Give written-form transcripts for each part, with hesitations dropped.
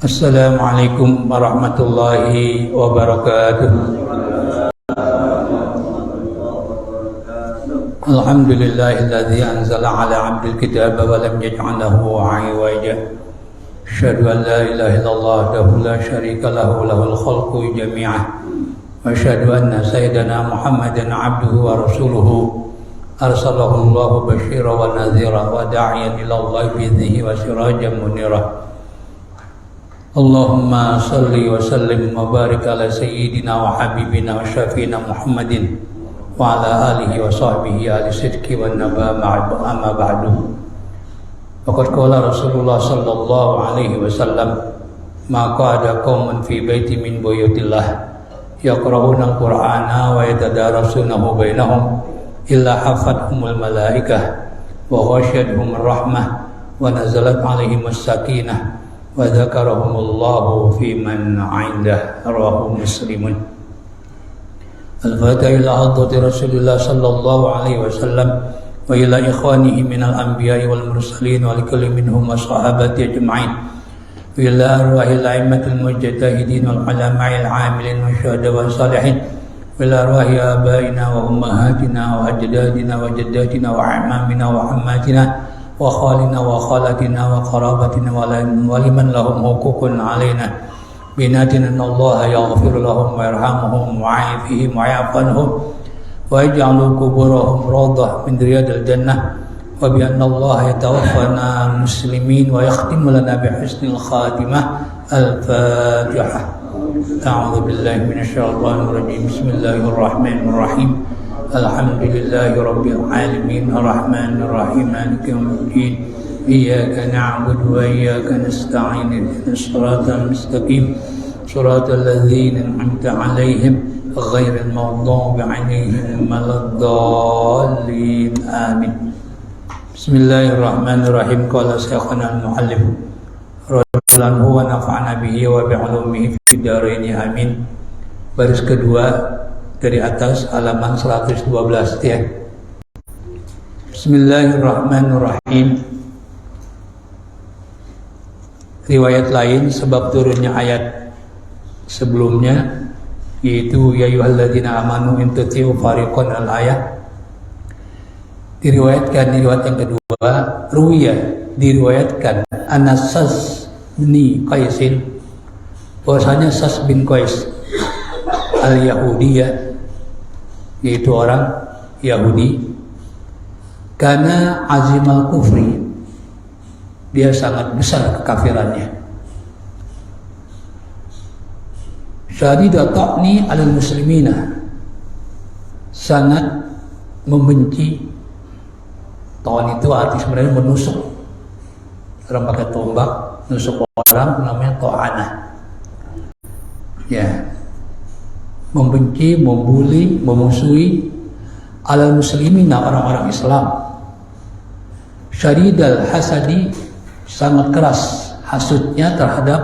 Assalamualaikum warahmatullahi wabarakatuh. Alhamdulillahilladzi anzala ala 'abdil kitaba wa lam yaj'al lahu 'iwaja. Asyhadu an la ilaha illallah wahdahu la syarika lahu lahul khalqu jami'ah. Wa asyhadu anna sayyidana Muhammadan 'abduhu wa rasuluhu. Arsalahu Allahu basyiran wa nadhira wa da'iyan ila Allah bi idhnihi wa sirajan munira. Allahumma salli wa sallim wa barik ala sayyidina wa habibina wa syafiina Muhammadin wa ala alihi wa sahbihi ahli sidqi wa naba amma ba'du. Faqad qala Rasulullah sallallahu alaihi wasallam, ma qa'ada qaumun fi baiti min buyutillah yaqra'una al-Qur'ana wa yatadarasunahu bainahum illa hafathumul malaikah wa ghasyiyatuhum rahmah wa nazalat alaihimus sakinah wa dzakarahumullahu fi man 'indah. Rawahu Muslimun. Al-Fatiha ila hadrati Rasulillah sallallahu alaihi wasallam wa ila ikhwanihi minal anbiya'i wal mursalin wa likulli minhum wa sahabati ajma'in wa ila arwahil a'immatil mujtahidin wal ulama'il 'amilin wa syuhada wa salihin wa ila arwahi abaina wa ummahatina wa ajdadina wa jaddatina wa a'mamina wa ammatina wa khalina wa khalatina wa qarabatina wa liman lahum huququn alaina binatina Allah yaghfir lahum wa yarhamuhum wa ya'afihim wa ya'fanhum wa yaj'alu quburahum rawdah min riyadil jannah wa bi anna Allah yatawaffana muslimin wa yakhtimu lana bi husnil khatimah. Al-Fatihah. A'udzu billahi minasy syaithanir rajim. Bismillahirrahmanirrahim. Alhamdulillahi rabbil alamin arrahmanir rahim maliki yaumiddin iyyaka na'budu wa iyyaka nasta'in ihdinas siratal mustaqim siratal ladzina an'amta 'alaihim ghairil maghdubi 'alaihim waladdallin. Amin. Bismillahirrahmanirrahim. Qala syekhuna al-muallif radhiyallahu wa nafa'ana bihi wa bi 'ulumihi fid dharain. Amin. Baris kedua dari atas halaman 112 ya. Bismillahirrahmanirrahim. Riwayat lain sebab turunnya ayat sebelumnya yaitu ya ayyuhalladzina amanu in tuti'u fariqan al-ayat. Diriwayatkan riwayat yang kedua, ruwiya diriwayatkan Anas bin Qaisin bahwasanya Sas bin Qais al-Yahudiyah, yaitu orang Yahudi, karena azimal kufri, dia sangat besar kekafirannya, syadidat ta'ni alal muslimina, sangat membenci. Ta'an itu arti sebenarnya menusuk, orang pakai tombak nusuk orang namanya ta'anah ya. membenci, membuli, memusuhi alal muslimina, orang-orang Islam. Syadidal hasadi, sangat keras hasudnya terhadap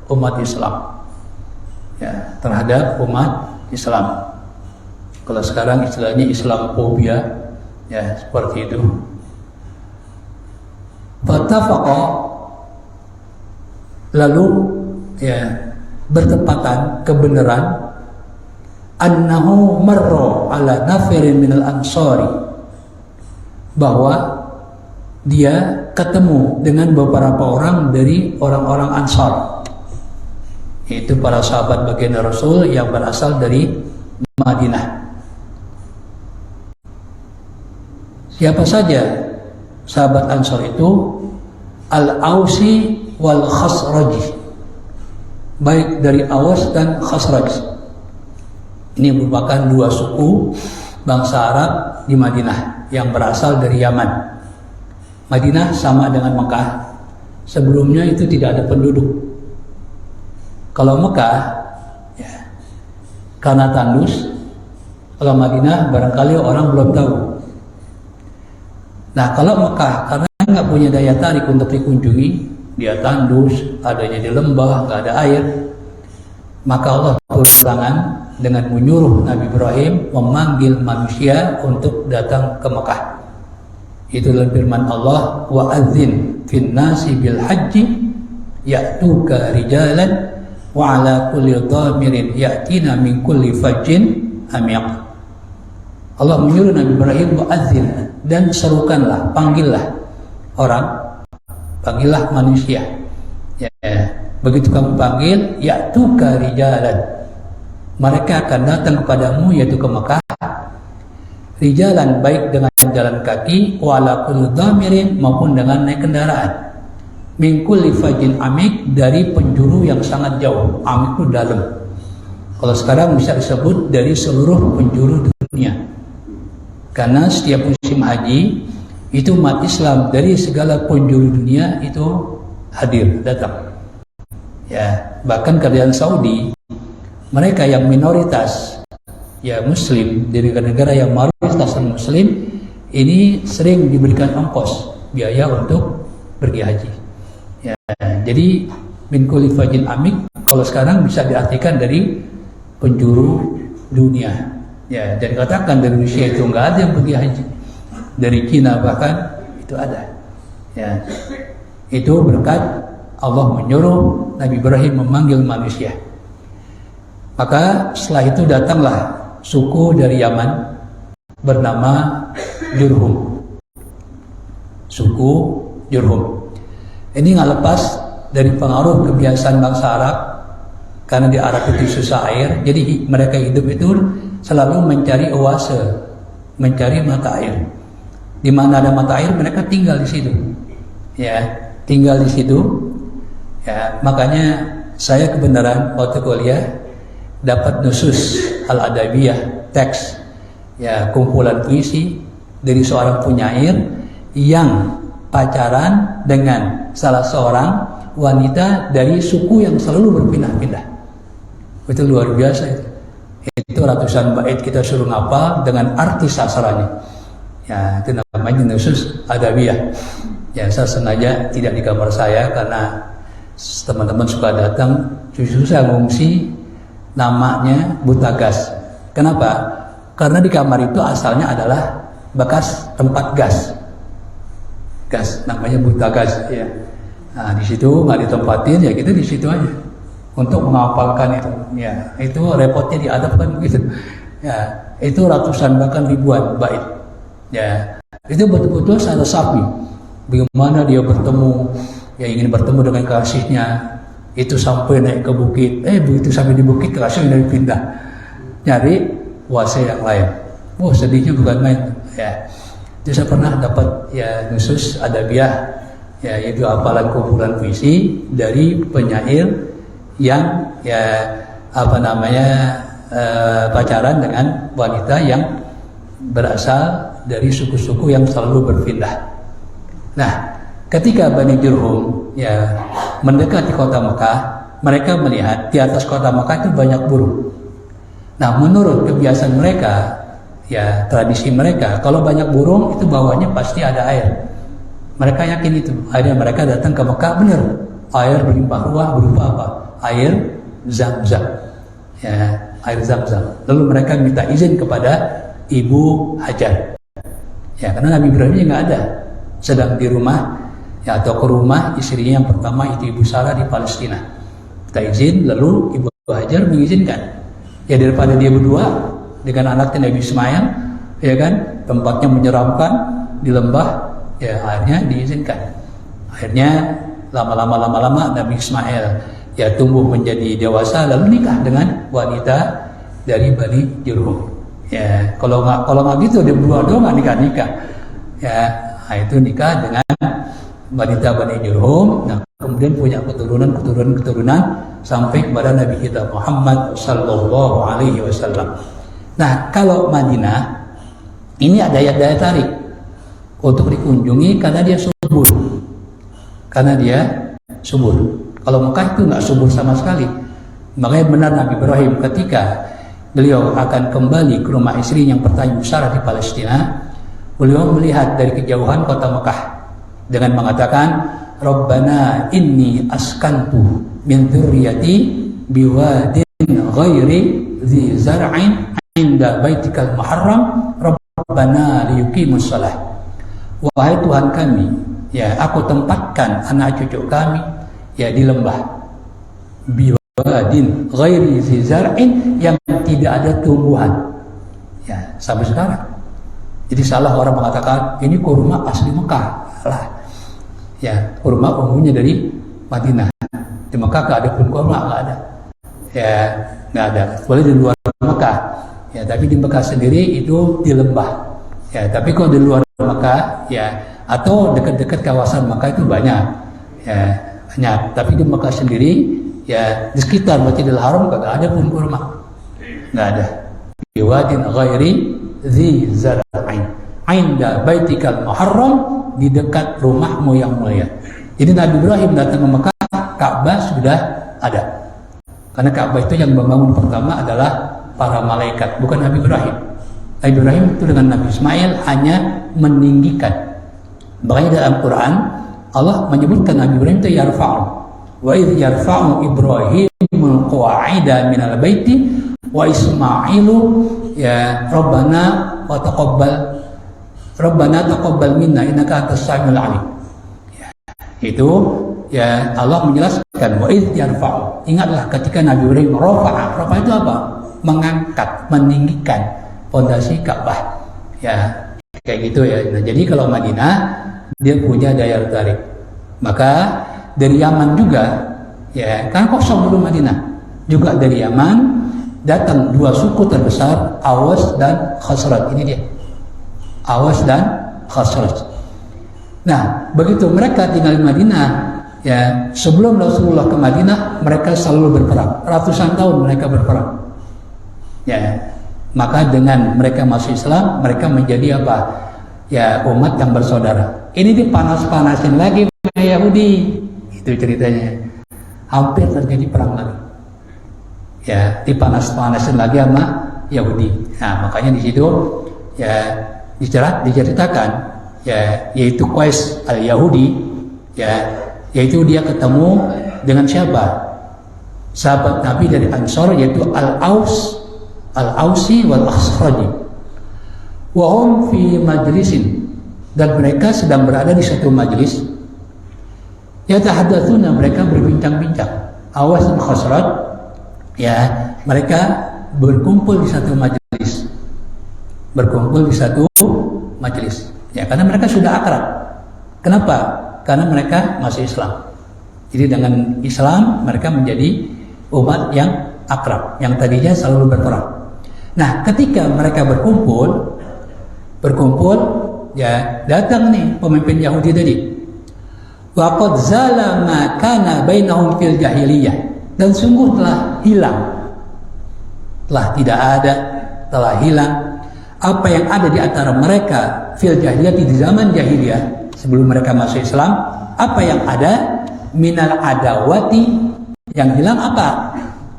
umat Islam. Ya, terhadap umat Islam. Kalau sekarang istilahnya Islamophobia, ya seperti itu. Fatafaqa, lalu ya bertepatan kebenaran, annahu marra ala nafirin minal ansari, bahwa dia ketemu dengan beberapa orang dari orang-orang Ansar, yaitu para sahabat baginda Rasul yang berasal dari Madinah. Siapa saja sahabat Ansar itu? Al-Ausi wal Khazraj, baik dari Aus dan Khazraj. Ini merupakan dua suku bangsa Arab di Madinah yang berasal dari Yaman. Madinah sama dengan Mekah. Sebelumnya itu tidak ada penduduk. Kalau Mekah, ya, karena tandus. Kalau Madinah barangkali orang belum tahu. Nah, kalau Mekah karena nggak punya daya tarik untuk dikunjungi, dia tandus, adanya di lembah, nggak ada air, maka Allah turun tangan dengan menyuruh Nabi Ibrahim memanggil manusia untuk datang ke Mekah. Itulah firman Allah, wa adzin fin nasi bil haji ya'tuka rijalan wa ala kulli dhamirin ya'tina min kulli fajjin amiq. Allah menyuruh Nabi Ibrahim wa adzin, dan serukanlah, panggillah orang, panggillah manusia. Ya, begitu kamu panggil, ya'tuka rijalan, mereka akan datang kepadamu, yaitu ke Mekah. Rijalan, baik dengan jalan kaki, wala kulli dhamirin, maupun dengan naik kendaraan. Min kulli fajin amik, dari penjuru yang sangat jauh. Amik itu dalam. Kalau sekarang bisa disebut dari seluruh penjuru dunia. Karena setiap musim haji itu umat Islam dari segala penjuru dunia itu hadir, datang. Ya, bahkan kerajaan Saudi, mereka yang minoritas ya Muslim, dari negara yang mayoritas Muslim, ini sering diberikan ongkos biaya untuk pergi haji. Ya, jadi min kulli fajin amik kalau sekarang bisa diartikan dari penjuru dunia. Ya, dan katakan dari Rusia itu nggak ada yang pergi haji, dari Cina bahkan itu ada. Ya, itu berkat Allah menyuruh Nabi Ibrahim memanggil manusia. Maka setelah itu datanglah suku dari Yaman bernama Jurhum. Suku Jurhum. Ini nggak lepas dari pengaruh kebiasaan bangsa Arab, karena di Arab itu susah air, jadi mereka hidup itu selalu mencari oase, mencari mata air. Di mana ada mata air mereka tinggal di situ. Ya, tinggal di situ. Ya, makanya saya kebenaran waktu kuliah dapat nusus al-adabiyah, teks, ya, kumpulan puisi dari seorang penyair yang pacaran dengan salah seorang wanita dari suku yang selalu berpindah-pindah. Itu luar biasa itu. Itu ratusan bait kita suruh ngapal dengan arti sastranya. Ya, itu namanya nusus adabiyah. Ya, saya sengaja tidak di kamar saya karena teman-teman suka datang, justru saya ngungsi namanya buta gas. Kenapa? Karena di kamar itu asalnya adalah bekas tempat gas. Gas, namanya buta gas. Ya. Nah, di situ nggak ditempatin, ya kita di situ aja untuk menghafalkan itu. Ya, itu repotnya diadapkan begitu. Ya, itu ratusan bahkan ribuan bait. Ya, itu betul-betul saya resapi. Bagaimana dia bertemu, ya ingin bertemu dengan kasihnya. Itu sampai naik ke bukit, begitu sampai di bukit kasihnya dari pindah nyari wase yang lain. Sedihnya bukan main. Ya, jadi saya pernah dapat ya nusus adabiyah, ya yaitu hafalan kumpulan puisi dari penyair yang ya pacaran dengan wanita yang berasal dari suku-suku yang selalu berpindah. Nah, ketika Bani Jurhum ya mendekati kota Mekah, mereka melihat di atas kota Mekah itu banyak burung. Nah, menurut kebiasaan mereka, ya tradisi mereka, kalau banyak burung itu bawahnya pasti ada air. Mereka yakin itu. Akhirnya mereka datang ke Mekah, benar, air berlimpah ruah berupa apa? Air Zam-Zam. Ya, air Zam-Zam. Lalu mereka minta izin kepada Ibu Hajar. Ya, karena Nabi Ibrahim nggak ada, sedang di rumah, ya, atau ke rumah istrinya yang pertama itu Ibu Sarah di Palestina. Minta izin, lalu Ibu Hajar mengizinkan. Ya, daripada dia berdua dengan anaknya Nabi Ismail, ya kan, tempatnya menyeramkan di lembah, ya akhirnya diizinkan. Akhirnya lama-lama Nabi Ismail ya tumbuh menjadi dewasa, lalu nikah dengan wanita dari Bani Jurhum. Ya, kalau nggak gitu dia berdua doang nggak nikah. Ya, nah itu nikah dengan wanita Bani Jurhum. Nah, kemudian punya keturunan sampai kepada Nabi kita Muhammad sallallahu alaihi wasallam. Nah, kalau Madinah ini ada daya tarik untuk dikunjungi karena dia subur. Kalau Mekah itu nggak subur sama sekali. Makanya benar Nabi Ibrahim ketika beliau akan kembali ke rumah istri yang pertama Sarah di Palestina, beliau melihat dari kejauhan kota Mekah dengan mengatakan, Rabbana inni askantu min dzurriyyati biwadin ghairi dzi zar'in inda baitikal muharram Rabbana liyuqimus shalah. Wahai Tuhan kami, ya aku tempatkan anak cucu kami ya di lembah biwadin ghairi dzi zar'in, yang tidak ada tumbuhan. Ya, sampai sekarang. Jadi salah orang mengatakan ini kurma asli Mekah. Salah. Ya, kurma umumnya dari Madinah. Di Mekah nggak ada pun kurma, nggak ada. Ya, nggak ada. Boleh di luar Mekah. Ya, tapi di Mekah sendiri itu di lembah. Ya, tapi kalau di luar Mekah, ya, atau dekat-dekat kawasan Mekah itu banyak. Ya, banyak. Tapi di Mekah sendiri, ya, di sekitar Masjidil Haram nggak ada pun kurma. Nggak ada. Biwadin ghairi dzi zar'in inda baitikal muharram, di dekat rumahmu yang mulia. Jadi Nabi Ibrahim datang ke Mekah, Ka'bah sudah ada. Karena Ka'bah itu yang membangun pertama adalah para malaikat, bukan Nabi Ibrahim. Nabi Ibrahim itu dengan Nabi Ismail hanya meninggikan. Makanya dalam Quran Allah menyebutkan Nabi Ibrahim itu yarfa'u. Wa idh yarfa'u Ibrahimul qawa'ida minal baiti wa Ismailu ya Rabbana taqabbal minna innaka antas samiul alim. Ya, itu ya Allah menjelaskan wa idh yarfa'u. Ingatlah ketika Nabi Ibrahim rafa itu apa? Mengangkat, meninggikan fondasi Ka'bah. Ya, kayak gitu ya. Nah, jadi kalau Madinah dia punya daya tarik. Maka dari Yaman juga, ya kan kosong dulu Madinah. Juga dari Yaman datang dua suku terbesar, Awas dan Khazraj. Ini dia, Awas dan Khazraj. Nah, begitu mereka tinggal di Madinah, ya sebelum Rasulullah ke Madinah mereka selalu berperang. Ratusan tahun mereka berperang. Ya, maka dengan mereka masuk Islam, mereka menjadi apa? Ya, umat yang bersaudara. Ini dipanas-panasin lagi oleh Yahudi. Itu ceritanya. Hampir terjadi perang lagi. Ya, dipanas-panasin lagi sama Yahudi. Nah, makanya di situ ya diceritakan ya, yaitu Qais al-Yahudi, ya, yaitu dia ketemu dengan siapa? Sahabat Nabi dari Ansor, yaitu Al-Ausi wal Khazraji. Wa hum fi majlisin, dan mereka sedang berada di satu majlis. Yatahaddatsuna, mereka berbincang-bincang. Awas dan Khazraj, ya, mereka berkumpul di satu majelis. Ya, karena mereka sudah akrab. Kenapa? Karena mereka masih Islam. Jadi dengan Islam mereka menjadi umat yang akrab, yang tadinya selalu berperang. Nah, ketika mereka berkumpul, ya datang nih pemimpin Yahudi tadi. Wa qad zala ma kana bainahum fil jahiliyah, dan sungguh telah hilang, telah hilang apa yang ada di antara mereka fil jahiliyah, di zaman jahiliyah sebelum mereka masuk Islam. Apa yang ada minal adawati, yang hilang apa?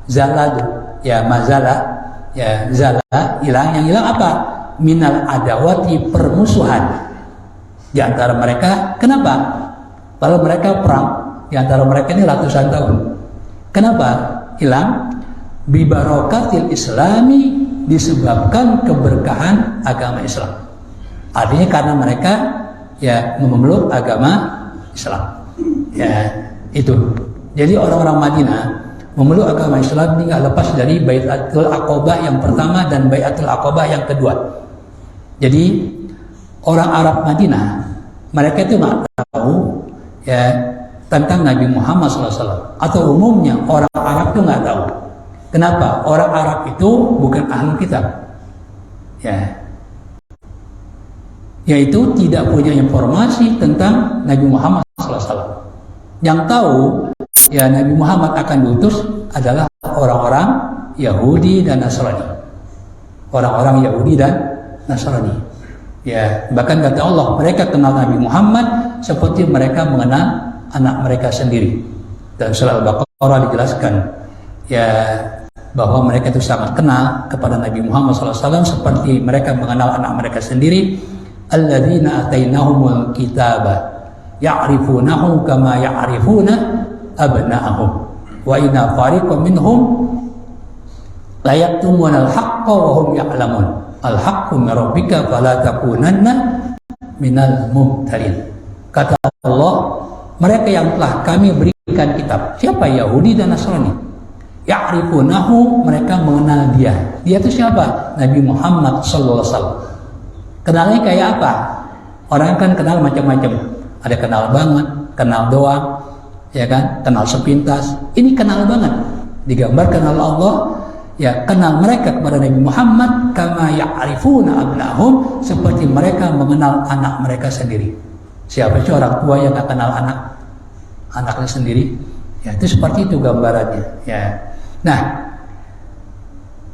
Zalad, ya mazalah, Ya, zala, hilang. Yang hilang apa? Minal adawati, permusuhan di antara mereka. Kenapa? Kalau mereka perang di antara mereka ini ratusan tahun. Kenapa hilang? Bibarokatil Islami, disebabkan keberkahan agama Islam. Artinya karena mereka ya memeluk agama Islam. Ya, itu. Jadi orang-orang Madinah memeluk agama Islam ini nggak lepas dari Bai'atul Aqabah yang pertama dan Bai'atul Aqabah yang kedua. Jadi orang Arab Madinah mereka itu nggak tahu ya tentang Nabi Muhammad SAW, atau umumnya orang Arab itu nggak tahu. Kenapa? Orang Arab itu bukan ahli kitab, ya, yaitu tidak punya informasi tentang Nabi Muhammad SAW. Yang tahu ya Nabi Muhammad akan diutus adalah orang-orang Yahudi dan Nasrani. Orang-orang Yahudi dan Nasrani. Ya, bahkan kata Allah, mereka kenal Nabi Muhammad seperti mereka mengenal anak mereka sendiri. Dalam surah Al-Baqarah dijelaskan ya bahwa mereka itu sangat kenal kepada Nabi Muhammad SAW seperti mereka mengenal anak mereka sendiri. Alladzina atainahumul kitaba ya'rifunahu kama ya'rifuna abna'ahum wa inna fariqan minhum la yaktumunal haqqa wa hum ya'lamun al-haqqu min rabbika fala takunanna minal mumtarin. Kata Allah, mereka yang telah kami berikan kitab, siapa? Yahudi dan Nasrani. Ya'rifunahu, mereka mengenal dia. Dia itu siapa? Nabi Muhammad sallallahu alaihi wasallam. Kenalnya kayak apa? Orang kan kenal macam-macam. Ada kenal banget, kenal doang, ya kan? Kenal sepintas. Ini kenal banget. Digambarkan oleh Allah, ya, kenal mereka kepada Nabi Muhammad kama ya'rifuna abnahum, seperti mereka mengenal anak mereka sendiri. Siapa sih orang tua yang tak kenal anaknya sendiri? Ya, itu seperti itu gambarannya, ya. Nah,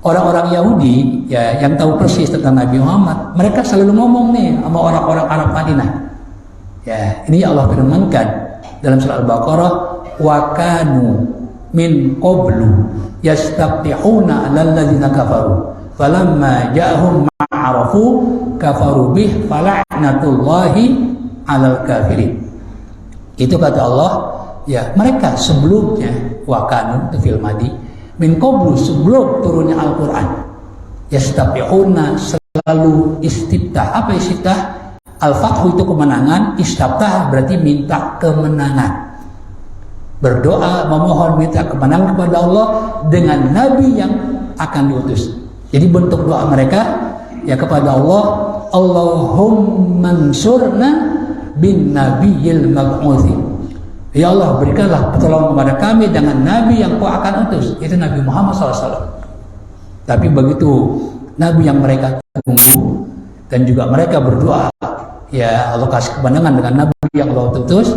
orang-orang Yahudi ya yang tahu persis tentang Nabi Muhammad, mereka selalu ngomong nih sama orang-orang Arab Madinah. Ya, ini Allah firmankan dalam surah Al-Baqarah, wa kanu min qablu yastaqtihuna 'alal ladzina kafaru falamma ja'ahum ma'arafu kafaru bih fala'natullahi 'alal kafirin. Itu kata Allah, ya, mereka sebelumnya wa kanu itu fil madi min qablu, sebelum turunnya Al-Quran, yastafihuna, selalu istiftah. Apa istiftah? Al-Fathu itu kemenangan, istiftah berarti minta kemenangan, berdoa memohon minta kemenangan kepada Allah dengan Nabi yang akan diutus. Jadi bentuk doa mereka ya kepada Allah, Allahumma ansurna bin nabiyil mab'uthi. Ya Allah, berikanlah pertolongan kepada kami dengan Nabi yang kau akan utus. Itu Nabi Muhammad SAW. Tapi begitu Nabi yang mereka tunggu dan juga mereka berdoa, ya Allah kasih kemenangan dengan Nabi yang Allah utus.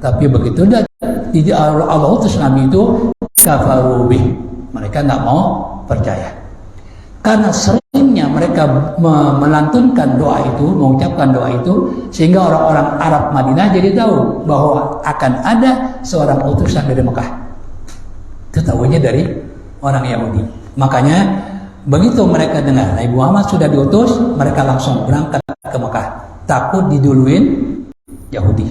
Tapi begitu Allah utus Nabi itu, kafaru bih, mereka nggak mau percaya. Karena seringnya mereka melantunkan doa itu, mengucapkan doa itu, sehingga orang-orang Arab Madinah jadi tahu bahwa akan ada seorang utusan dari Mekah. Itu tahunya dari orang Yahudi. Makanya begitu mereka dengar Nabi Muhammad sudah diutus, mereka langsung berangkat ke Mekah. Takut diduluin Yahudi.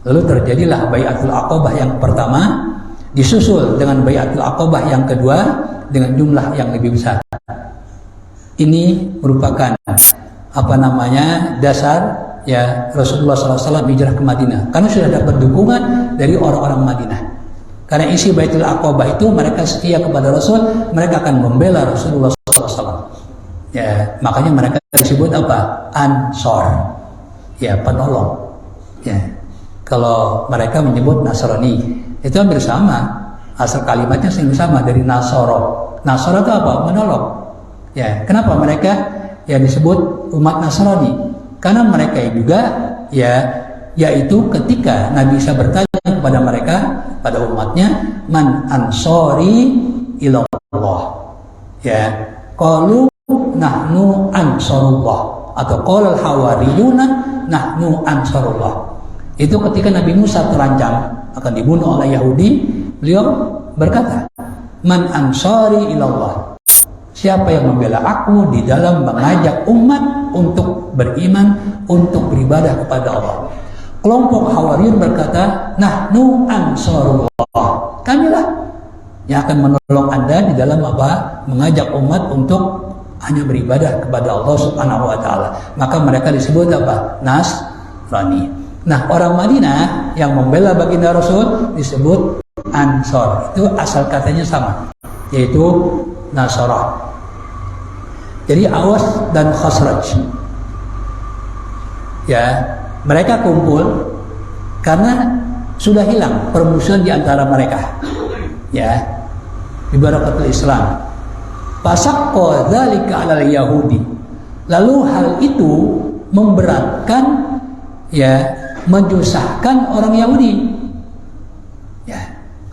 Lalu terjadilah Bai'atul Aqabah yang pertama, disusul dengan Bai'atul Aqabah yang kedua dengan jumlah yang lebih besar. Ini merupakan dasar ya Rasulullah SAW hijrah ke Madinah, karena sudah dapat dukungan dari orang-orang Madinah. Karena isi Baitul Aqabah itu mereka setia kepada Rasul, mereka akan membela Rasulullah SAW. Ya, makanya mereka disebut apa? Ansor. Ya, penolong. Ya. Kalau mereka menyebut Nasrani, itu hampir sama. Asal kalimatnya sama dari Nasoro. Nasoro itu apa? Menolong. Ya, kenapa mereka ya disebut umat Nasrani? Karena mereka juga ya, yaitu ketika Nabi Isa bertanya kepada mereka, pada umatnya, man ansori ilallah. Ya, qalu nahnu ansarullah, atau qala al-hawariyuna nahnu ansarullah. Itu ketika Nabi Musa terancam akan dibunuh oleh Yahudi, beliau berkata, man ansari ilallah. siapa yang membela aku di dalam mengajak umat untuk beriman, untuk beribadah kepada Allah. Kelompok Hawariyun berkata, nahnu ansarullah, kamilah yang akan menolong Anda di dalam apa? Mengajak umat untuk hanya beribadah kepada Allah Subhanahu wa taala. Maka mereka disebut apa? Nasrani. Nah, orang Madinah yang membela baginda Rasul disebut Ansor. Itu asal katanya sama, yaitu Nasara. Jadi Awas dan Khazraj, ya, mereka kumpul karena sudah hilang permusuhan di antara mereka, ya, di barakatul Islam. Fasaqqa dzalika 'alal yahudi. Lalu hal itu memberatkan, ya, menyusahkan orang Yahudi. Ya,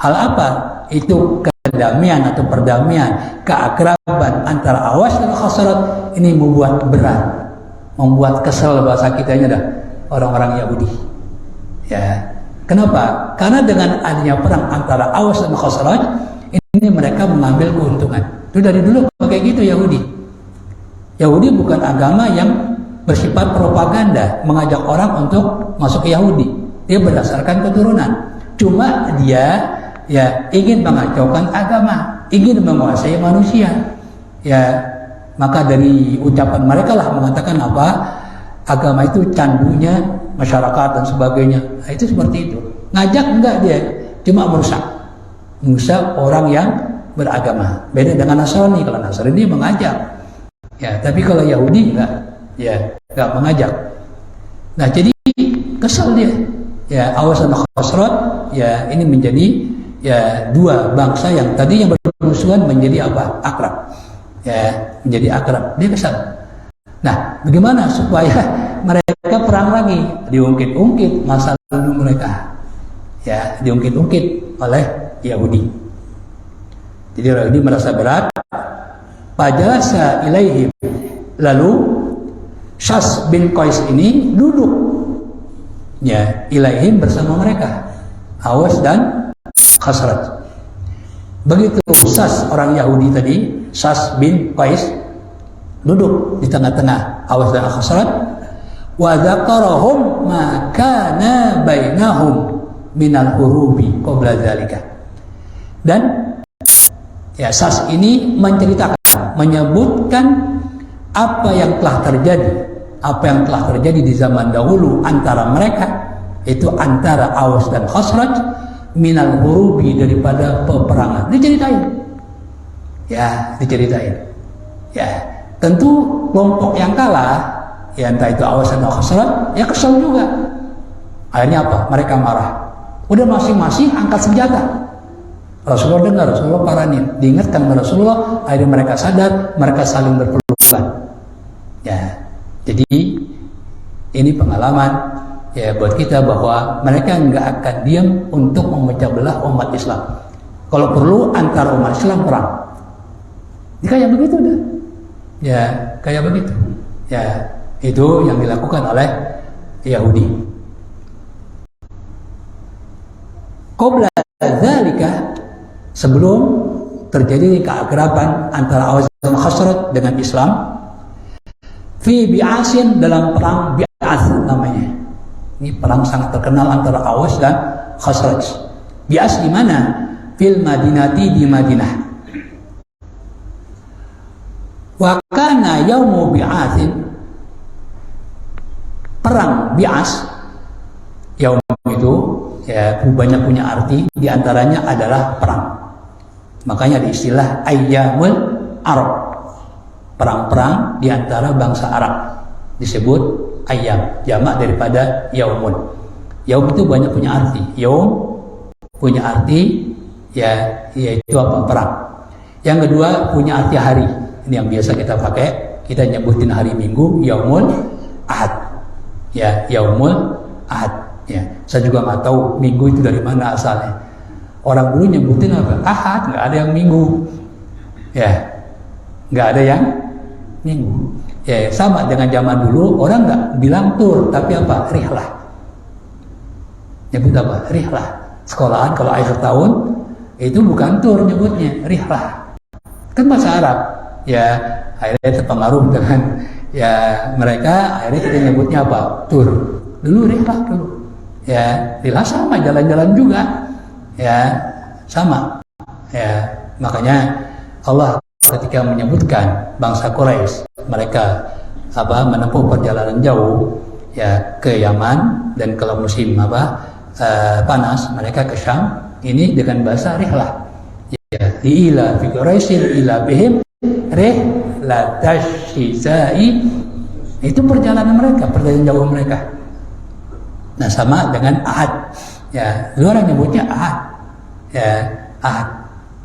hal apa? Itu kedamaian atau perdamaian, keakraban antara Awas dan Khazraj ini membuat berat, membuat kesel bahasa kitanya dah orang-orang Yahudi. Ya, kenapa? Karena dengan adanya perang antara Awas dan Khazraj ini mereka mengambil keuntungan. Itu dari dulu kayak gitu Yahudi. Yahudi bukan agama yang bersifat propaganda, mengajak orang untuk masuk ke Yahudi. Dia berdasarkan keturunan. Cuma dia, ya, ingin mengacaukan agama, ingin menguasai manusia. Ya, maka dari ucapan mereka lah mengatakan apa? Agama itu candunya masyarakat dan sebagainya. Nah, itu seperti itu. Ngajak enggak dia, cuma merusak orang yang beragama. Beda dengan Nasrani. Kalau Nasrani mengajak, ya, tapi kalau Yahudi enggak, ya, enggak mengajak. Nah, jadi kesal dia. Ya, Awas dan Khazraj, ya, ini menjadi, ya, dua bangsa yang tadinya bermusuhan menjadi apa? Akrab. Ya, menjadi akrab. Dia kesal. Nah, bagaimana supaya mereka perang lagi? Diungkit-ungkit masa lalu mereka. Ya, diungkit-ungkit oleh Yahudi. Jadi Yahudi merasa berat. Fajalasa ilaihim. Lalu Syas bin Qais ini duduk, ya, ilaihim bersama mereka, Awas dan Khazraj. Begitu Syas orang Yahudi tadi, Syas bin Qais duduk di tengah-tengah Awas dan Khazraj. Wa dzakarahum ma kana bainahum minal hurubi qabla dzalika. Dan, ya, Syas ini menceritakan, menyebutkan apa yang telah terjadi di zaman dahulu antara mereka, itu antara Awas dan Khazraj, minal hurubi, daripada peperangan. Diceritain. Ya, diceritain. Ya, tentu kelompok yang kalah, ya, entah itu Awas dan Khazraj, ya, kesal juga. Akhirnya apa? Mereka marah. Udah masing-masing angkat senjata. Rasulullah dengar, Rasulullah paranin, diingatkan oleh Rasulullah. Akhirnya mereka sadar, mereka saling berpelukan. Ya, jadi ini pengalaman, ya, buat kita bahwa mereka nggak akan diam untuk memecah belah umat Islam. Kalau perlu antar umat Islam perang. Ini kayak begitu dah. Ya, kayak begitu. Ya, itu yang dilakukan oleh Yahudi. Qabla dzalika, sebelum terjadi keakraban antara Awas dan Khazraj dengan Islam, fi bi'asin, dalam perang Bi'as namanya. Ini perang sangat terkenal antara Awas dan Khazraj. Bi'as di mana? Fil Madinati, di Madinah. Wa kana yaumu Bi'asin, perang Bi'as, yaum itu, ya, banyak punya arti, diantaranya adalah perang. Makanya diistilah Ayyamul Arab, perang-perang diantara bangsa Arab, disebut Ayyam, jamak daripada Yaumun. Yaum itu banyak punya arti. Yaum punya arti, ya, yaitu apa? Perang. Yang kedua punya arti hari. Ini yang biasa kita pakai, kita nyebutin hari Minggu, Yaumul Ahad. Ya, Yaumul Ahad. Ya, saya juga nggak tahu Minggu itu dari mana asalnya. Orang dulu nyebutin apa? Ahad, nggak ada yang Minggu. Ya, nggak ada yang Minggu. Ya, sama dengan zaman dulu, orang nggak bilang tur, tapi apa? Rihlah. Nyebut apa? Rihlah. Sekolahan kalau akhir tahun itu bukan tur nyebutnya, rihlah. Kan bahasa Arab. ya akhirnya terpengaruh dengan ya mereka, akhirnya kita nyebutnya apa? Tur. Dulu rihlah dulu. Ya, rihlah sama jalan-jalan juga. Ya, sama. Ya, makanya Allah ketika menyebutkan bangsa Quraisy, mereka menempuh perjalanan jauh ya ke Yaman, dan kalau musim panas mereka ke Syam, ini dengan bahasa rihlah. Ya, ila fi Quraisy ila bihim rihlatasyizai, itu perjalanan mereka, perjalanan jauh mereka. Nah, sama dengan ahad. Ya, dulu orang nyebutnya ahad. Ya, ahad.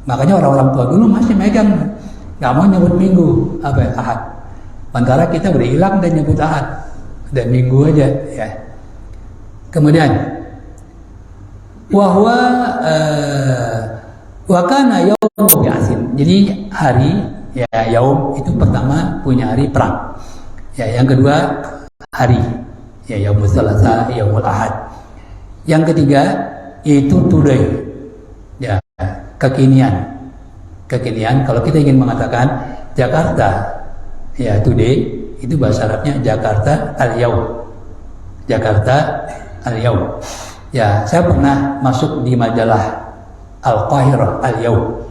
Makanya orang-orang tua dulu masih megang, nggak mau nyebut minggu, ahad. Sementara kita udah hilang dan nyebut ahad, dan minggu aja. Ya. Kemudian, wahwa wakana yaum bi'asin. Jadi hari ya yaum itu pertama punya hari perang. Ya, yang kedua hari ya yaumul tsalatsa, yaumul ahad. Yang ketiga itu today. Ya, kekinian. Kekinian, kalau kita ingin mengatakan Jakarta ya today, itu bahasa Arabnya Jakarta al-yaum. Jakarta al-yaum. Ya, saya pernah masuk di majalah Al-Qahirah al-yaum,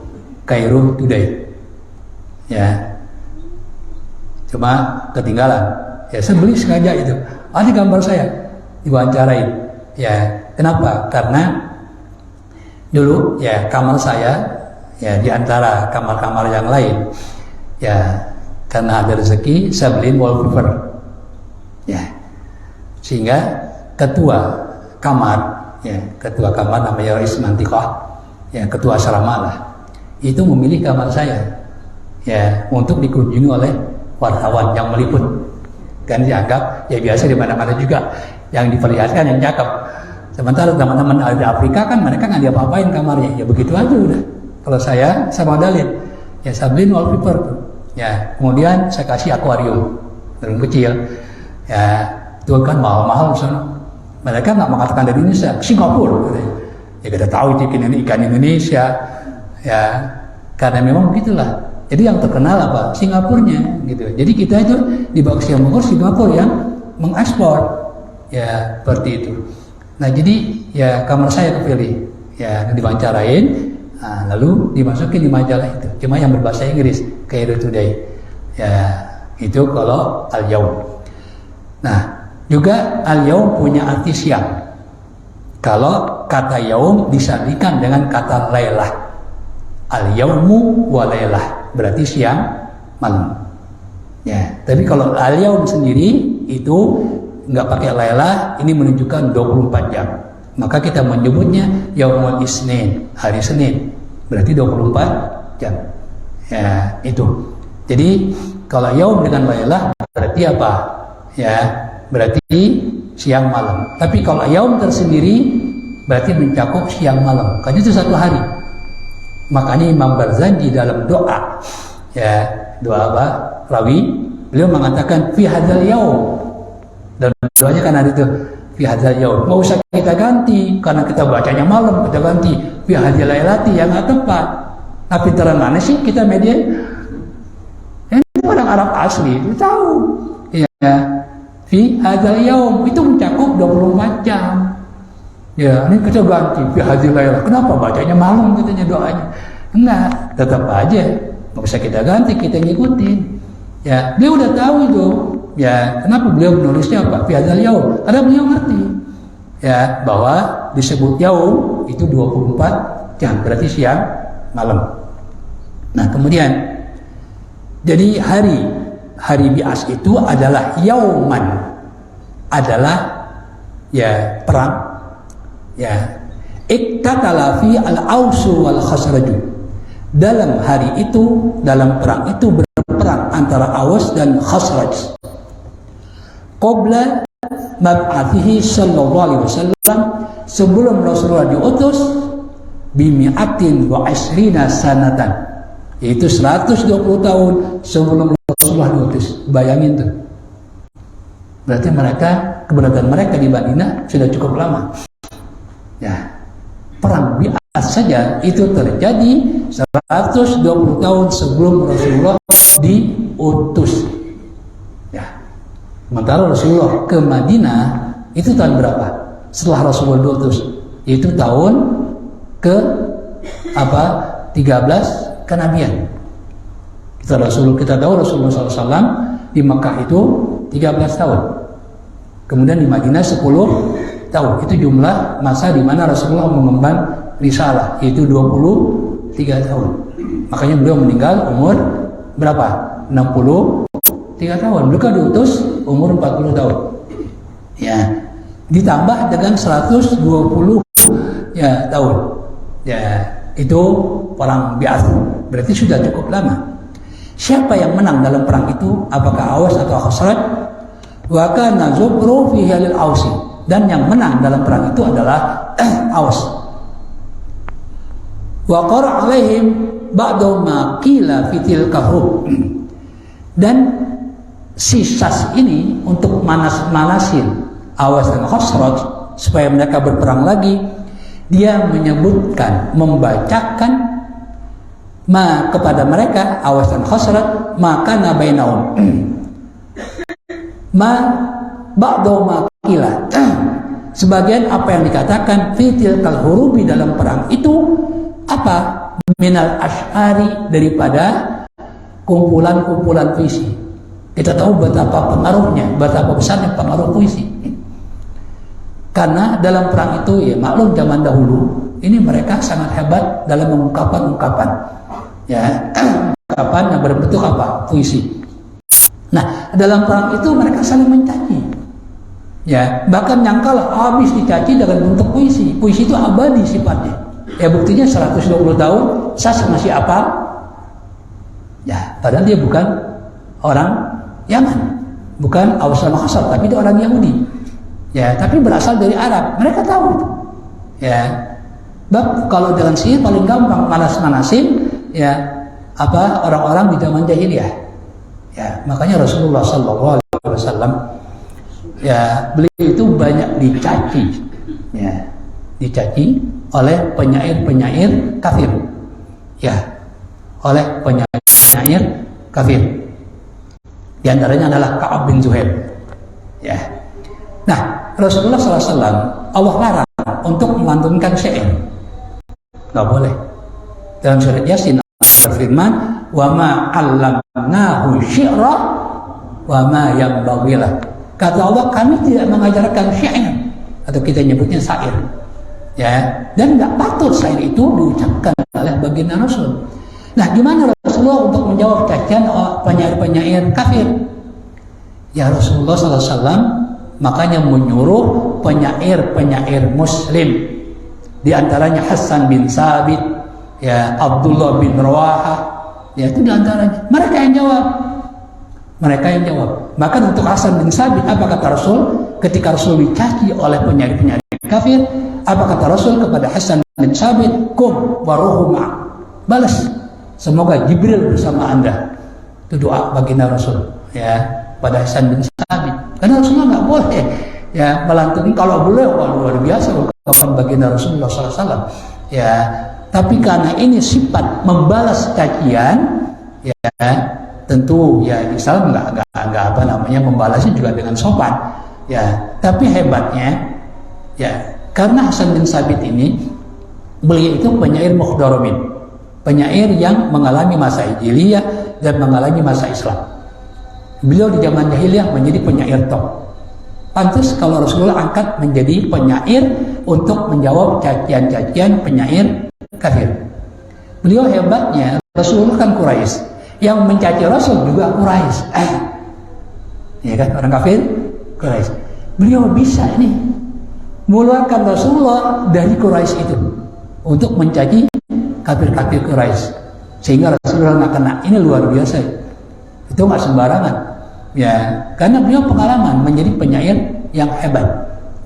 Kairo today. Ya. Cuma ketinggalan. Ya, saya beli sengaja itu. Ada gambar saya diwawancarain. Ya, kenapa? Karena dulu ya kamar saya ya di antara kamar-kamar yang lain ya, karena ada rezeki saya beliin wallpaper. Ya. Sehingga ketua kamar namanya Rais Mantiqah, ya ketua asrama lah, itu memilih kamar saya ya untuk dikunjungi oleh wartawan yang meliput, kan dianggap ya biasa di mana-mana juga yang diperlihatkan yang cakep. Sementara teman-teman di Afrika kan mereka nggak diapa-apain kamarnya, ya begitu aja udah. Kalau saya modalin, ya saya beliin wallpaper tuh. Ya, kemudian saya kasih akuarium kecil. Ya, itu kan mahal-mahal sana. Mereka nggak mengatakan dari Indonesia, Singapura. Ya kita tahu ini ikan Indonesia. Ya, karena memang begitulah. Jadi yang terkenal apa? Singapurnya gitu. Jadi kita itu di bawah Singapura yang mengekspor. Ya, seperti itu. Nah, jadi ya kamar saya kepilih. Ya, diwawancarain. Nah, lalu dimasukin di majalah itu. Cuma yang berbahasa Inggris, Kairo Today. Ya, itu kalau al-yaum. Nah, juga al-yaum punya arti siang. Kalau kata yaum disandingkan dengan kata lailah. Al-yaumu wa lailah, berarti siang malam. Ya, tapi kalau al-yaum sendiri itu nggak pakai lailah, ini menunjukkan 24 jam. Maka kita menyebutnya yaumul isnin, hari Senin, berarti 24 jam. Ya, itu. Jadi kalau yaum dengan lailah berarti apa? Ya, berarti siang malam. Tapi kalau yaum tersendiri berarti mencakup siang malam. Kan itu satu hari. Makanya Imam Barzanji dalam doa, ya doa apa? Rawi, beliau mengatakan fi hadzal yaum. Dan doanya kan ada itu fi hadzal yaum. Mau usah kita ganti karena kita bacanya malam, kita ganti fi hadzal lailati yang nggak tepat. Tapi terang mana sih kita media? Ini orang Arab asli, tahu. Ya, fi hadzal yaum itu mencakup 24 jam. Ya, ini kita ganti fi hadzal lailah. Kenapa bacanya malam katanya doanya? Enggak, tetap aja. Nggak bisa kita ganti, kita ngikutin. Ya, dia udah tahu itu. Ya, kenapa beliau menulisnya apa? Fi hadzal yaum. Karena beliau ngerti. Ya, bahwa disebut yaum itu 24 jam, berarti siang malam. Nah, kemudian jadi hari bi'as itu adalah yauman, adalah ya perang. Ya, iktatala fi al-ausu wal khasraju. Dalam hari itu, dalam perang itu berperang antara Aws dan Khasraj. Qabla mab'athihi sallallahu alaihi wasallam, sebelum Rasulullah diutus, bimi'atin wa isrina sanatan, yaitu 120 tahun sebelum Rasulullah diutus. Bayangin tuh. Berarti keberadaan mereka di Madinah sudah cukup lama. Ya, perang bi'as saja itu terjadi 120 tahun sebelum Rasulullah diutus. Ya. Sementara Rasulullah ke Madinah itu tahun berapa? Setelah Rasulullah diutus, itu tahun ke 13 kenabian. Kita tahu Rasulullah SAW di Makkah itu 13 tahun. Kemudian di Madinah 10 tahun. Itu jumlah masa di mana Rasulullah mengemban risalah, yaitu 23 tahun. Makanya beliau meninggal umur berapa? 63 tahun. Beliau diutus umur 40 tahun. Ya, ditambah dengan 120 ya tahun. Ya, itu perang Bi'ats. Berarti sudah cukup lama. Siapa yang menang dalam perang itu? Apakah Aws atau Khazraj? Wa kana Zubru fi halil Ausi. Dan yang menang dalam perang itu adalah Aws. Wa qara alaihim ba'da ma qila fi tilka hurub. Dan si Sas ini untuk manas-manasin Aws dan Khazraj supaya mereka berperang lagi, dia menyebutkan, membacakan kepada mereka Aws dan Khazraj maka nabainaum ba'da ma qila, sebagian apa yang dikatakan fitil kal hurubi dalam perang itu apa? Minal asy'ari, daripada kumpulan-kumpulan puisi. Kita tahu betapa pengaruhnya, betapa besarnya pengaruh puisi. Karena dalam perang itu, ya maklum zaman dahulu ini mereka sangat hebat dalam mengungkapkan ungkapan, ya ungkapan yang berbentuk apa? Puisi. Nah, dalam perang itu mereka saling mencaci, ya bahkan yang kalah habis dicaci dengan bentuk puisi. Puisi itu abadi sifatnya. Ya buktinya 120 tahun Sas masih apa? Ya, padahal dia bukan orang Yaman, bukan Aws dan Khazraj, tapi dia orang Yahudi. Ya, tapi berasal dari Arab. Mereka tahu itu. Ya. Bab kalau dengan sihir paling gampang manas-manasin ya orang-orang di zaman jahiliyah. Ya, makanya Rasulullah sallallahu alaihi wasallam ya beliau itu banyak dicaci. Ya. Dicaci oleh penyair-penyair kafir. Ya. Oleh penyair kafir. Di antaranya adalah Ka'ab bin Zuhair. Ya. Nah, Rasulullah SAW Allah larang untuk melantunkan syair. Nggak boleh. Dalam surat Yasin berfirman, "Wa ma 'allamnahu syi'ra wa ma yanbaghi lah." Kata Allah, kami tidak mengajarkan syair, atau kita nyebutnya syair. Ya, dan nggak patut syair itu diucapkan oleh baginda Rasul. Nah, gimana Rasulullah untuk menjawab cacian penyair-penyair kafir? Ya Rasulullah SAW makanya menyuruh penyair-penyair Muslim, di antaranya Hasan bin Sabit, ya Abdullah bin Rawaha, ya itu di antaranya. Mereka yang jawab. Bahkan untuk Hasan bin Sabit, apa kata Rasul ketika Rasul dicaci oleh penyair-penyair kafir? Apa kata Rasul kepada Hasan bin Sabit? Kum waruhuma, balas, semoga Jibril bersama anda. Itu doa baginda Rasul, ya pada Hasan bin Sabit. Karena Rasulullah nggak boleh ya melantunkan. Kalau boleh, luar biasa ungkapan baginda Rasulullah SAW. Ya, tapi karena ini sifat membalas cacian, ya tentu ya Islam nggak membalasnya juga dengan sopan. Ya, tapi hebatnya ya karena Hasan bin Sabit ini beliau itu penyair mukhdaramin, penyair yang mengalami masa jahiliyah dan mengalami masa Islam. Beliau di zaman jahiliyah menjadi penyair top. Pantas kalau Rasulullah angkat menjadi penyair untuk menjawab cacian-cacian penyair kafir. Beliau hebatnya, Rasulullah kan Quraisy, yang mencaci Rasul juga Quraisy. Ya kan, orang kafir Quraisy. Beliau bisa nih mengeluarkan Rasulullah dari Quraisy itu untuk mencaci kafir-kafir Quraisy, sehingga Rasulullah nggak kena. Ini luar biasa. Itu nggak sembarangan. Ya, karena beliau pengalaman menjadi penyair yang hebat.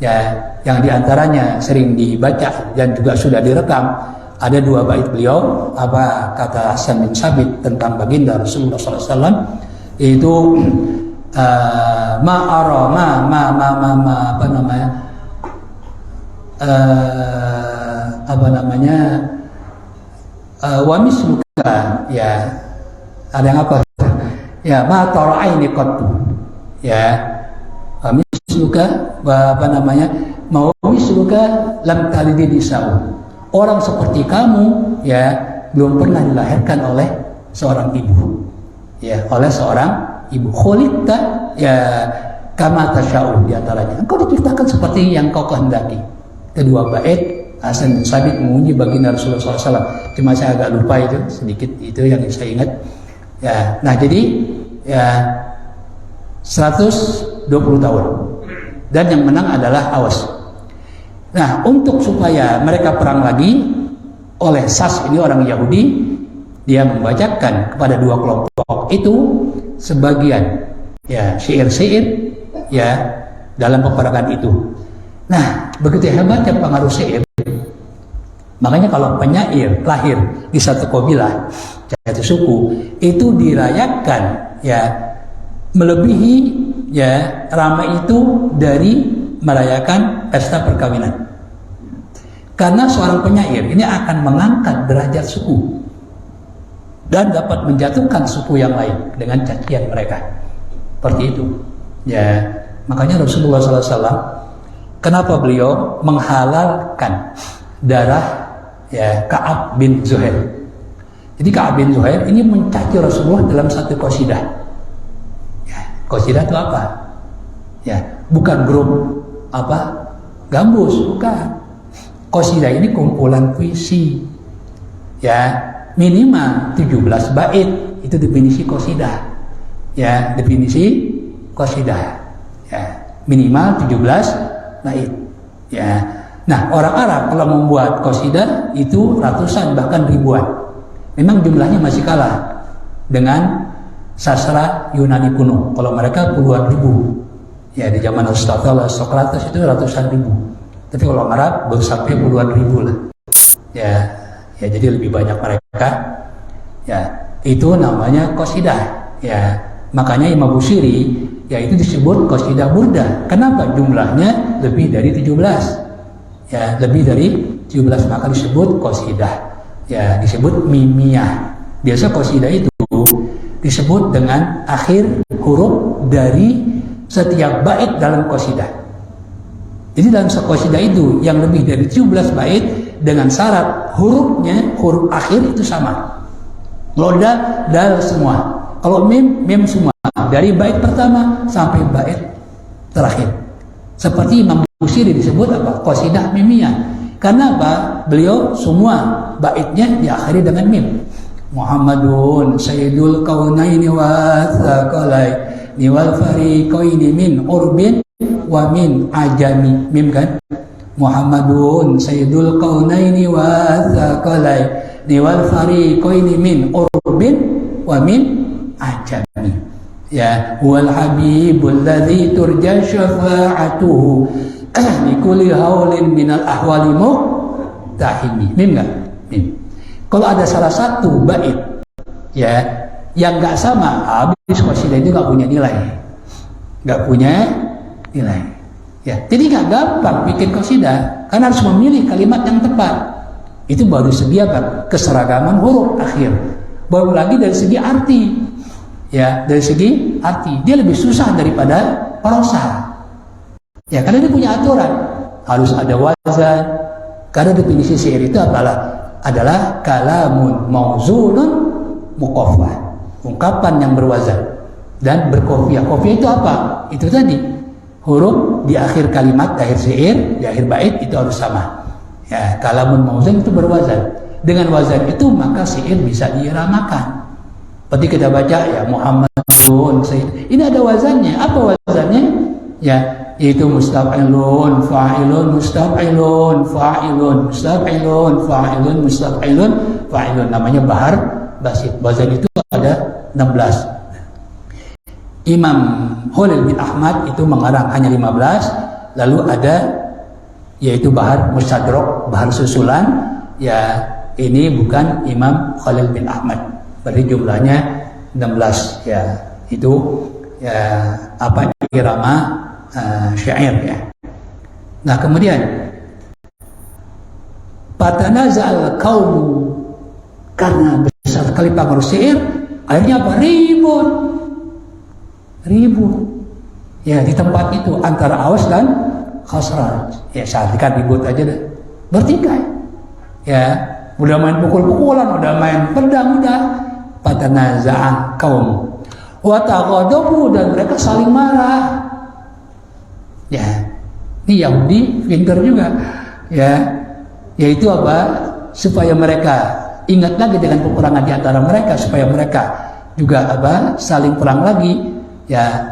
Ya, yang diantaranya sering dibaca dan juga sudah direkam. Ada 2 bait beliau, apa kata Hasan bin Sabit tentang baginda Rasulullah SAW, yaitu wa misluka, ya ada yang apa ya, ma tara'aini qattu, ya wa misluka, mau misluka lam talidi nisa'u, orang seperti kamu ya belum pernah dilahirkan oleh seorang ibu, ya oleh seorang ibu. Khuliqta ya kama tasya'u, diantaranya engkau diciptakan seperti yang kau kehendaki. Kedua bait Hasan bin Sabit memuji baginda Rasulullah SAW. Cuma saya agak lupa itu sedikit, itu yang saya ingat. Ya, nah jadi ya 120 tahun dan yang menang adalah Awas. Nah, untuk supaya mereka perang lagi, oleh Sas ini orang Yahudi, dia membacakan kepada dua kelompok itu sebagian ya syair-syair ya dalam peperangan itu. Nah, begitu hebatnya pengaruh syair. Makanya kalau penyair lahir di satu kabilah, satu suku, itu dirayakan ya melebihi ya ramai itu dari merayakan pesta perkawinan. Karena seorang penyair ini akan mengangkat derajat suku dan dapat menjatuhkan suku yang lain dengan cacian mereka. Seperti itu. Ya, makanya Rasulullah SAW, kenapa beliau menghalalkan darah ya Ka'ab bin Zuhair. Jadi Ka'ab bin Zuhair ini mencaci Rasulullah dalam satu qasidah. Ya, qasidah itu apa? Ya, bukan grup gambus, bukan. Qasidah ini kumpulan puisi. Ya, minimal 17 bait, itu definisi qasidah. Ya, definisi qasidah. Ya, minimal 17 bait. Ya. Nah, orang Arab kalau membuat qasidah itu ratusan bahkan ribuan. Memang jumlahnya masih kalah dengan sastra Yunani kuno. Kalau mereka puluhan ribu. Ya, di zaman Aristoteles, Socrates itu ratusan ribu. Tapi kalau Arab baru sampai puluhan ribu lah. Ya, jadi lebih banyak mereka. Ya, itu namanya qasidah. Ya, makanya Imam Busiri ya itu disebut qasidah burda. Kenapa? Jumlahnya lebih dari 17. Ya, lebih dari 17, maka disebut qasidah. Ya, disebut mimiyah. Biasa qasidah itu disebut dengan akhir huruf dari setiap bait dalam qasidah. Jadi dalam qasidah itu yang lebih dari 17 bait dengan syarat hurufnya, huruf akhir itu sama. Kalau dal semua. Kalau mim semua. Dari bait pertama sampai bait terakhir. Seperti Imam Busiri disebut apa? Qasidah mimiyah. Karena apa? Beliau semua baitnya diakhiri dengan mim. Muhammadun sayyidul kaunaini wa tsaqalaini wal fariqaini min urbin wa min ajami. Mim kan? Muhammadun sayyidul kaunaini wa tsaqalaini wal fariqaini min urbin wa min ajami. Ya, wal habibul ladzi turja syafa'atuhu li kulli haulin minal ahwali muhtahimi. Mim enggak? Mim. Kalau ada salah satu bait ya yang enggak sama, habis qasidah itu enggak punya nilai. Enggak punya nilai. Ya, jadi enggak gampang bikin qasidah, karena harus memilih kalimat yang tepat. Itu baru segi apa? Keseragaman huruf akhir. Baru lagi dari segi arti. Ya, dari segi arti dia lebih susah daripada prosa. Ya, karena dia punya aturan, harus ada wazan. Karena definisi syair itu adalah kalamun mauzunun muqaffah, ungkapan yang berwazan dan berkofiah. Kofiah itu apa? Itu tadi huruf di akhir kalimat, di akhir syair, di akhir bait itu harus sama. Ya, kalamun mauzun itu berwazan. Dengan wazan itu maka syair bisa diiramakan. Seperti kita baca ya Muhammadun Sayyid. Ini ada wazannya. Apa wazannya? Ya, yaitu mustaf'ilun, fa'ilun, mustaf'ilun, fa'ilun, mustaf'ilun, fa'ilun, mustaf'ilun, fa'ilun. Namanya bahar basit. Wazan itu ada 16. Imam Khalil bin Ahmad itu mengarang hanya 15. Lalu ada yaitu bahar mustadrak, bahar susulan. Ya, ini bukan Imam Khalil bin Ahmad. Berarti jumlahnya 16 ya. Itu ya apa irama syair ya. Nah, kemudian Fatanaza'al qaum, karena besar sekali pengaruh syair, akhirnya apa? Ribut. Ya, di tempat itu antara Awas dan Khazraj. Ya, saat kan ribut aja dah. Bertikai. Ya, udah main pukul-pukulan, udah main pedang, udah. Fatanaza'al qaum wa taghadabu, dan mereka saling marah. Ya, ini Yahudi pintar juga. Ya, yaitu apa? Supaya mereka ingat lagi dengan peperangan di antara mereka, supaya mereka juga apa? Saling perang lagi. Ya,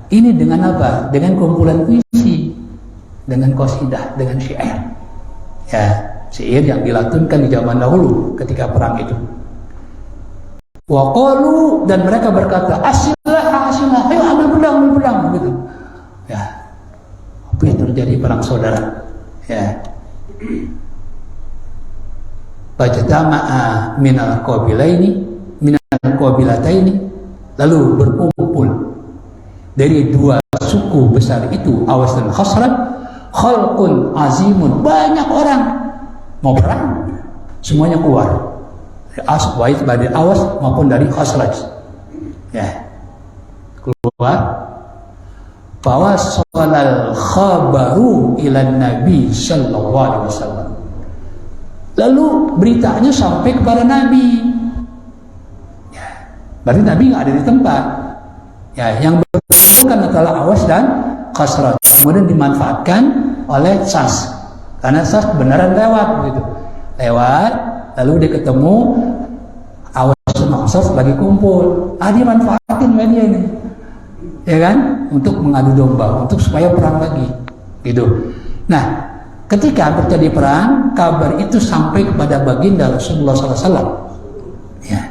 ini dengan apa? Dengan kumpulan puisi, dengan qasidah, dengan syair. Ya, syair yang dilantunkan di zaman dahulu ketika perang itu. Wa qalu, dan mereka berkata, asilah, ayo ambil pedang gitu. Ya, apa yang terjadi perang saudara? Ya, fajtama'a minal qabilataini, lalu berkumpul dari dua suku besar itu, Awas dan Khazraj, khalqun azimun, banyak orang mau perang, semuanya keluar. Baik dari Awas maupun dari Khazraj. Ya, keluar. Fawasalal khabaru ilan Nabi sallallahu alaihi wasallam. Lalu beritanya sampai kepada Nabi. Ya, berarti Nabi nggak ada di tempat. Ya, yang berkumpul adalah Awas dan Khazraj. Kemudian dimanfaatkan oleh Sas, karena Sas beneran lewat begitu. Lewat, lalu dia ketemu Awas sama Khazraj lagi kumpul. Dia manfaatin media ini, ya kan, untuk mengadu domba, untuk supaya perang lagi, gitu. Nah, ketika terjadi perang, kabar itu sampai kepada baginda Rasulullah SAW. Ya,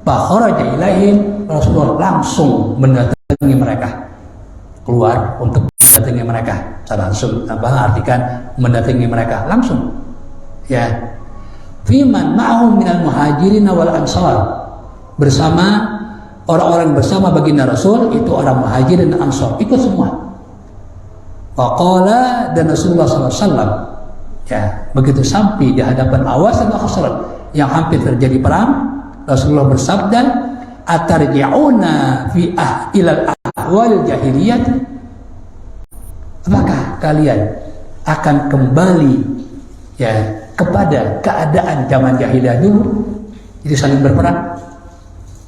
fakharaja ilaihim, Rasulullah langsung mendatangi mereka, keluar untuk mendatangi mereka. Secara langsung, artikan mendatangi mereka langsung. Ya, fiman ma'hum minal muhajirin wal ansar, bersama orang-orang bersama baginda Rasul itu orang muhajirin dan ansar, ikut semua. Faqala, dan Rasulullah SAW, ya, begitu sampai di hadapan Awas dan Khazraj yang hampir terjadi perang, Rasulullah bersabda, atarji'una fi ilal ahwal jahiliyah, apakah kalian akan kembali, ya, kepada keadaan zaman jahiliyah dulu, jadi saling berperang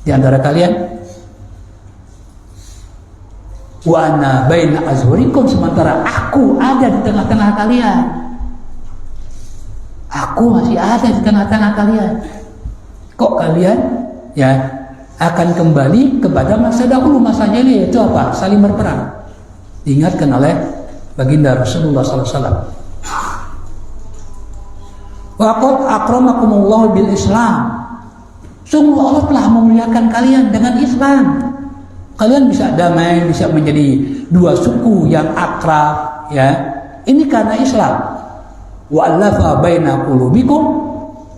di antara kalian? Wa ana baina azhurikum, sementara aku ada di tengah-tengah kalian. Aku masih ada di tengah-tengah kalian. Kok kalian, ya, akan kembali kepada masa dahulu, masa jahiliyah? Itu apa? Saling berperang. Diingatkan oleh baginda Rasulullah SAW. Waqad akramakumullah bil Islam, sungguh Allah telah memuliakan kalian dengan Islam. Kalian bisa damai, bisa menjadi dua suku yang akrab, ya. Ini karena Islam. Wa allafa baina qulubikum,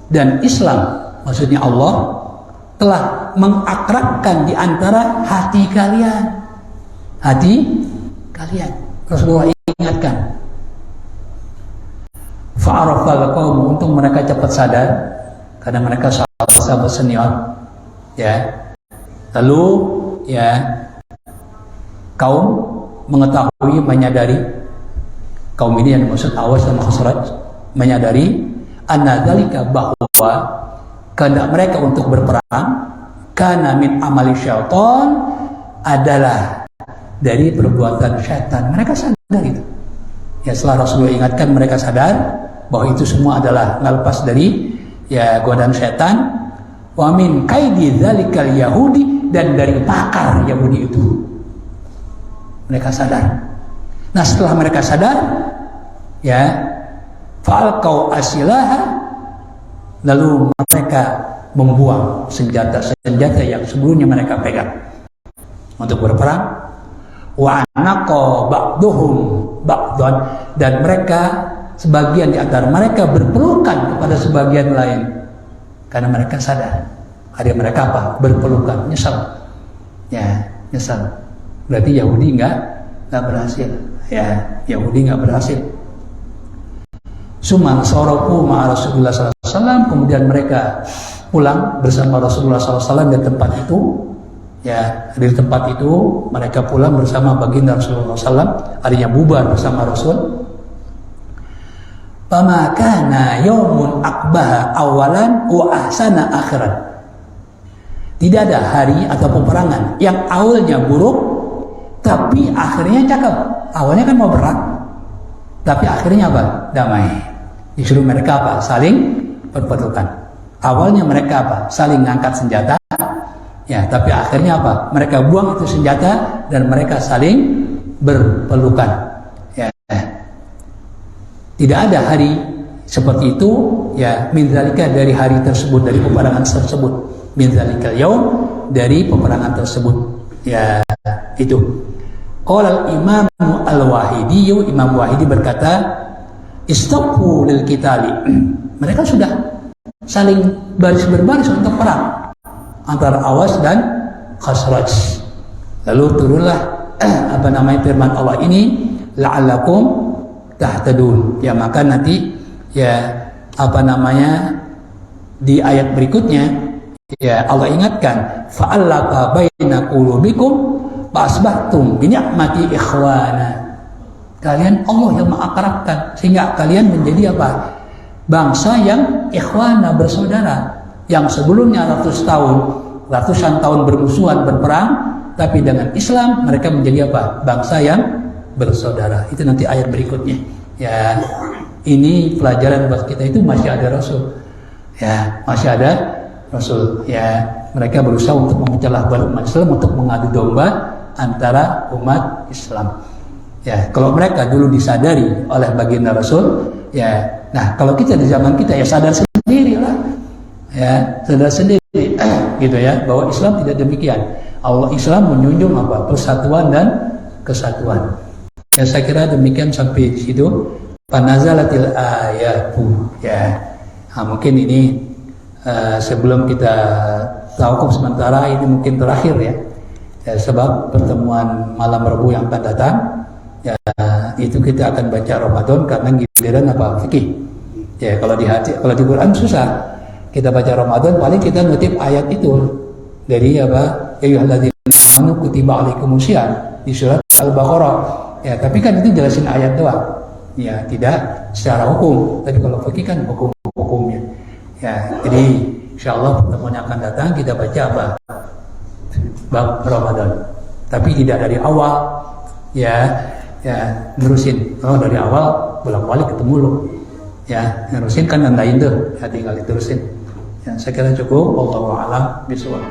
dan Islam, maksudnya Allah telah mengakrabkan di antara hati kalian. Hati kalian. Rasulullah ingatkan. Fa'arafal qaum, untuk mereka cepat sadar karena mereka sama-sama senior, ya. Lalu, ya, kaum mengetahui, menyadari, kaum ini yang dimaksud Awas dan Khazraj, menyadari anna dzalika, bahwa kehendak mereka untuk berperang kana min amali syaitan, adalah dari perbuatan syaitan. Mereka sadar itu. Ya, setelah Rasulullah ingatkan, mereka sadar bahwa itu semua adalah ngelepas dari, ya, godaan syaitan. Wa min kaidi dzalikal yahudi, dan dari pakar Yahudi itu. Mereka sadar. Nah, setelah mereka sadar, ya, fa'alqau asilaha, lalu mereka membuang senjata-senjata yang sebelumnya mereka pegang untuk berperang. Wa anaqa ba'duhum ba'dan, dan mereka, sebagian di antara mereka berpelukan kepada sebagian lain karena mereka sadar. Ada mereka apa? Berpelukan, nyesal. Ya, nyesal. Berarti Yahudi nggak berhasil. Ya, Yahudi nggak berhasil. Suman sorofu ma'a Rasulullah SAW, kemudian mereka pulang bersama Rasulullah SAW di tempat itu. Ya, di tempat itu mereka pulang bersama baginda Rasulullah SAW, artinya bubar bersama Rasul. Fama kana yaumun akbaha awalan wa ahsana akhiran. Tidak ada hari atau peperangan yang awalnya buruk tapi akhirnya cakep. Awalnya kan mau perang, tapi akhirnya apa? Damai. Disuruh mereka apa? Saling berpelukan. Awalnya mereka apa? Saling ngangkat senjata. Ya, tapi akhirnya apa? Mereka buang itu senjata dan mereka saling berpelukan. Ya. Tidak ada hari seperti itu, ya, min dzalika, dari hari tersebut, dari peperangan tersebut. Min dzalikal yaum, dari peperangan tersebut. Ya, itu. Qala al-Imam al-Wahidi, Imam Wahidi berkata, istaqfu lil qitali. Mereka sudah saling berbaris untuk perang antara Awas dan Khazraj. Lalu turunlah firman Allah ini, la'allakum tahtadun. Ya, maka nanti ya di ayat berikutnya ya Allah ingatkan, fa'allafa baina qulubikum fa'asbahtum bi ni'mati ikhwana. Kalian Allah yang mengakrabkan sehingga kalian menjadi apa? Bangsa yang ikhwana, bersaudara. Yang sebelumnya ratusan tahun bermusuhan, berperang, tapi dengan Islam mereka menjadi apa? Bangsa yang bersaudara. Itu nanti ayat berikutnya. Ya, ini pelajaran buat kita, itu masih ada Rasul. Ya, masih ada Rasul. Ya, mereka berusaha untuk memecah belah umat Islam, untuk mengadu domba antara umat Islam. Ya, kalau mereka dulu disadari oleh baginda Rasul, ya, nah kalau kita di zaman kita ya sadar sendiri lah. Ya, sadar sendiri gitu ya, bahwa Islam tidak demikian. Allah Islam menjunjung apa? Persatuan dan kesatuan. Ya, saya kira demikian sampai di situ. Panazalatil ayatu. Ya, nah, mungkin ini sebelum kita tawakuf sementara, ini mungkin terakhir ya. Ya, sebab pertemuan malam Rabu yang akan datang, ya, itu kita akan baca Ramadan karena giliran apa? Fikih. Ya, kalau di Quran susah. Kita baca Ramadan paling kita ngutip ayat itu dari apa? Ya ayyuhalladzina amanu kutiba alaikumusiyam di surat Al-Baqarah. Ya, tapi kan itu jelasin ayat doang. Ya, tidak secara hukum. Tapi kalau fikih kan hukumnya. Ya, jadi insyaallah pertemuan yang akan datang kita baca apa? Bab Ramadan. Tapi tidak dari awal. Ya, nerusin. Oh, dari awal bolak-balik ketemu lo. Ya, nerusin kan nandain tuh. Ya, tinggal diterusin. Ya, saya kira cukup. Wallahu a'lam bishawab.